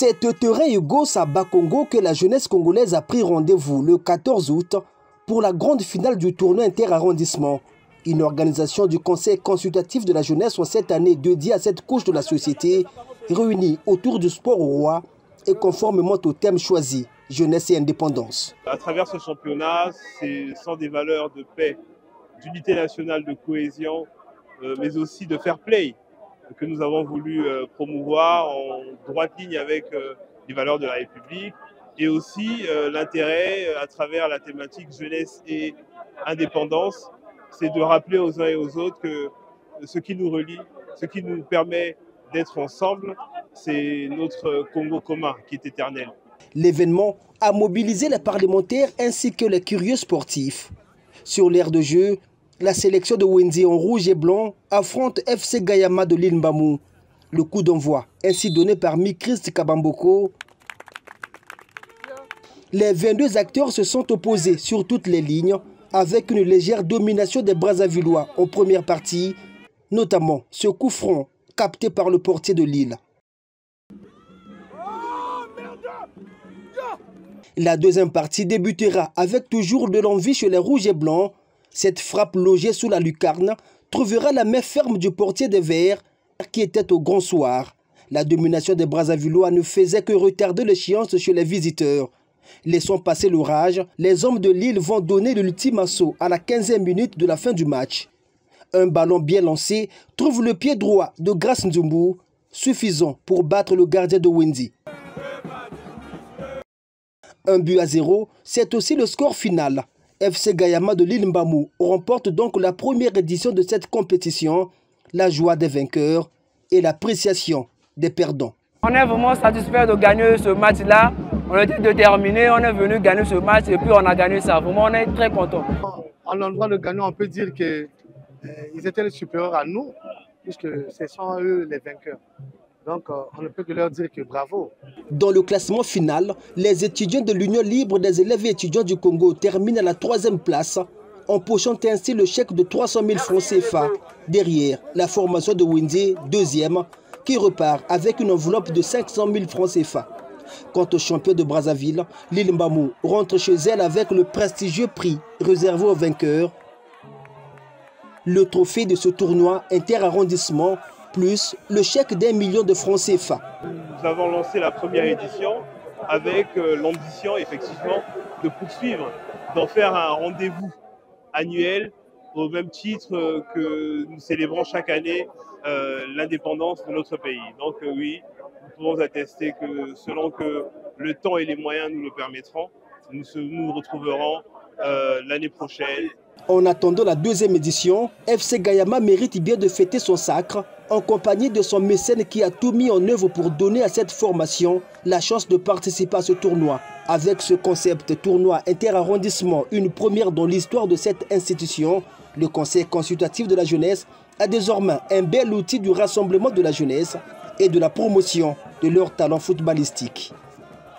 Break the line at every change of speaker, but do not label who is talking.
C'est au terrain Hugo à Bakongo que la jeunesse congolaise a pris rendez-vous le 14 août pour la grande finale du tournoi interarrondissement. Une organisation du Conseil consultatif de la jeunesse en cette année dédiée à cette couche de la société, réunie autour du sport au roi et conformément au thème choisi, jeunesse et indépendance.
À travers ce championnat, ce sont des valeurs de paix, d'unité nationale, de cohésion, mais aussi de fair play que nous avons voulu promouvoir en droite ligne avec les valeurs de la République et aussi l'intérêt à travers la thématique jeunesse et indépendance, c'est de rappeler aux uns et aux autres que ce qui nous relie, ce qui nous permet d'être ensemble, c'est notre Congo commun qui est éternel.
L'événement a mobilisé les parlementaires ainsi que les curieux sportifs. Sur l'aire de jeu, la sélection de Wendy en rouge et blanc affronte FC Gayama de l'île Mbamou. Le coup d'envoi ainsi donné par Mikrist Kabamboko. Les 22 acteurs se sont opposés sur toutes les lignes avec une légère domination des Brazzavillois en première partie, notamment ce coup franc capté par le portier de Lille. La deuxième partie débutera avec toujours de l'envie chez les rouges et blancs. Cette frappe logée sous la lucarne trouvera la main ferme du portier des Verts qui était au grand soir. La domination des Brazzavillois ne faisait que retarder l'échéance chez les visiteurs. Laissant passer l'orage, les hommes de Lille vont donner l'ultime assaut à la 15e minute de la fin du match. Un ballon bien lancé trouve le pied droit de Grace Nzumbu, suffisant pour battre le gardien de Wendy. 1-0, c'est aussi le score final. FC Gayama de l'île Mbamou remporte donc la première édition de cette compétition, la joie des vainqueurs et l'appréciation des perdants.
On est vraiment satisfait de gagner ce match-là. On était déterminés, on est venu gagner ce match et puis on a gagné ça. Vraiment, on est très contents.
En l'endroit de gagner, on peut dire qu'ils étaient supérieurs à nous, puisque ce sont eux les vainqueurs. Donc, on ne peut que leur dire que bravo.
Dans le classement final, les étudiants de l'Union libre des élèves et étudiants du Congo terminent à la 3e place, empochant ainsi le chèque de 300 000 francs CFA. Derrière, la formation de Wendy, 2e, qui repart avec une enveloppe de 500 000 francs CFA. Quant au champion de Brazzaville, l'île Mbamou rentre chez elle avec le prestigieux prix réservé aux vainqueurs. Le trophée de ce tournoi interarrondissement, plus le chèque d'1 million de francs CFA.
Nous avons lancé la première édition avec l'ambition effectivement de poursuivre, d'en faire un rendez-vous annuel au même titre que nous célébrons chaque année l'indépendance de notre pays. Donc oui, nous pouvons attester que selon que le temps et les moyens nous le permettront, nous nous retrouverons l'année prochaine.
En attendant la 2e édition, FC Gayama mérite bien de fêter son sacre en compagnie de son mécène qui a tout mis en œuvre pour donner à cette formation la chance de participer à ce tournoi. Avec ce concept tournoi interarrondissement, une première dans l'histoire de cette institution, le Conseil consultatif de la jeunesse a désormais un bel outil du rassemblement de la jeunesse et de la promotion de leurs talents footballistiques.